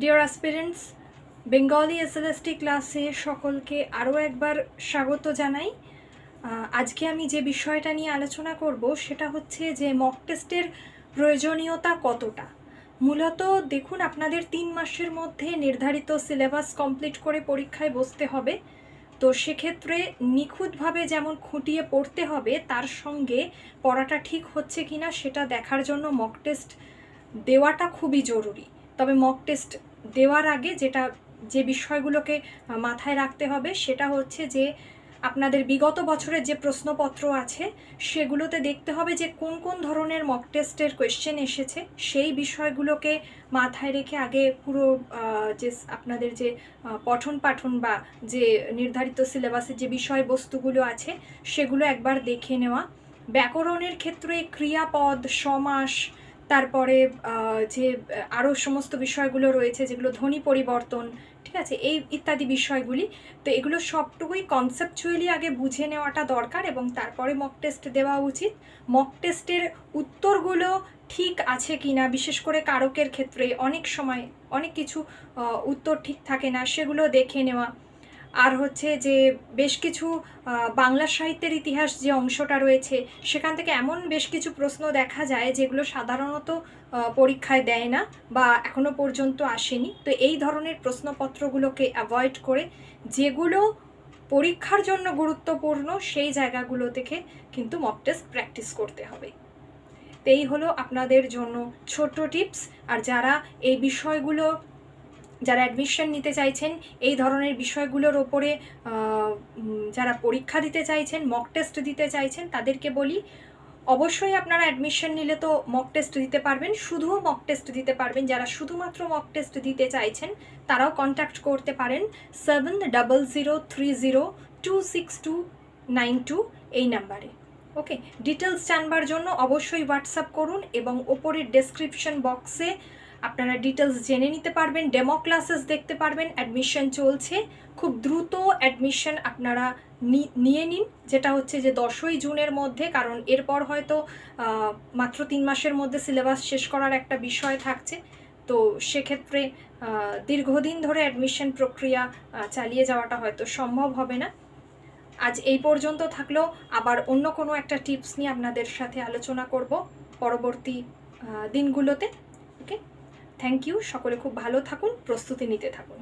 Deer aspirants, Bengali SLST ক্লাসে সকলকে আরও একবার স্বাগত জানাই। আজকে আমি যে বিষয়টা নিয়ে আলোচনা করব সেটা হচ্ছে যে মক টেস্টের প্রয়োজনীয়তা কতটা। মূলত দেখুন, আপনাদের 3 মাসের মধ্যে নির্ধারিত সিলেবাস কমপ্লিট করে পরীক্ষায় বসতে হবে। তো সেক্ষেত্রে নিখুঁতভাবে যেমন খুঁটিয়ে পড়তে হবে, তার সঙ্গে পড়াটা ঠিক হচ্ছে কিনা সেটা দেখার জন্য মক টেস্ট দেওয়াটা খুবই জরুরি। তবে মক টেস্ট দেওয়ার আগে যে বিষয়গুলোকে মাথায় রাখতে হবে সেটা হচ্ছে যে আপনাদের বিগত বছরের যে প্রশ্নপত্র আছে সেগুলোতে দেখতে হবে যে কোন কোন ধরনের মক টেস্টের কোয়েশ্চেন এসেছে। সেই বিষয়গুলোকে মাথায় রেখে আগে পুরো যে আপনাদের যে পঠন পাঠন বা যে নির্ধারিত সিলেবাসের যে বিষয়বস্তুগুলো আছে সেগুলো একবার দেখে নেওয়া। ব্যাকরণের ক্ষেত্রে ক্রিয়াপদ, সমাস, তারপরে যে আরও সমস্ত বিষয়গুলো রয়েছে যেগুলো ধ্বনি পরিবর্তন, ঠিক আছে, এই ইত্যাদি বিষয়গুলি। তো এগুলো সবটুকুই কনসেপচুয়ালি আগে বুঝে নেওয়াটা দরকার এবং তারপরে মক টেস্ট দেওয়া উচিত। মক টেস্টের উত্তরগুলো ঠিক আছে কি না, বিশেষ করে কারকের ক্ষেত্রে অনেক সময় অনেক কিছু উত্তর ঠিক থাকে না, সেগুলো দেখে নেওয়া। আর হচ্ছে যে বেশ কিছু বাংলা সাহিত্যের ইতিহাস যে অংশটা রয়েছে সেখান থেকে এমন বেশ কিছু প্রশ্ন দেখা যায় যেগুলো সাধারণত পরীক্ষায় দেয় না বা এখনো পর্যন্ত আসেনি। তো এই ধরনের প্রশ্নপত্রগুলোকে অ্যাভয়েড করে যেগুলো পরীক্ষার জন্য গুরুত্বপূর্ণ সেই জায়গাগুলো থেকে কিন্তু মক টেস্ট প্র্যাকটিস করতে হবে। তো এই হলো আপনাদের জন্য ছোট্ট টিপস। আর যারা এই বিষয়গুলো, যারা অ্যাডমিশন নিতে চাইছেন, এই ধরনের বিষয়গুলোর ওপরে যারা পরীক্ষা দিতে চাইছেন, মক টেস্ট দিতে চাইছেন, তাদেরকে বলি অবশ্যই আপনারা অ্যাডমিশন নিলে তো মক টেস্ট দিতে পারবেন, শুধুও মক টেস্ট দিতে পারবেন। যারা শুধুমাত্র মক টেস্ট দিতে চাইছেন তারাও কন্ট্যাক্ট করতে পারেন 7003026292 এই নাম্বারে। ওকে, ডিটেলস জানবার জন্য অবশ্যই হোয়াটসঅ্যাপ করুন এবং ওপরের ডেসক্রিপশন বক্সে আপনারা ডিটেলস জেনে নিতে পারবেন। ডেমো ক্লাসেস দেখতে পারবেন, অ্যাডমিশন চলছে। খুব দ্রুত অ্যাডমিশন আপনারা নিয়ে নিন, যেটা হচ্ছে যে 10ই জুনের মধ্যে, কারণ এরপর হয়তো মাত্র 3 মাসের মধ্যে সিলেবাস শেষ করার একটা বিষয় থাকছে। তো সেক্ষেত্রে দীর্ঘদিন ধরে অ্যাডমিশন প্রক্রিয়া চালিয়ে যাওয়াটা হয়তো সম্ভব হবে না। আজ এই পর্যন্ত থাকলেও আবার অন্য কোনো একটা টিপস নিয়ে আপনাদের সাথে আলোচনা করব পরবর্তী দিনগুলোতে। ওকে, থ্যাংক ইউ। সকলে খুব ভালো থাকুন, প্রস্তুতি নিতে থাকুন।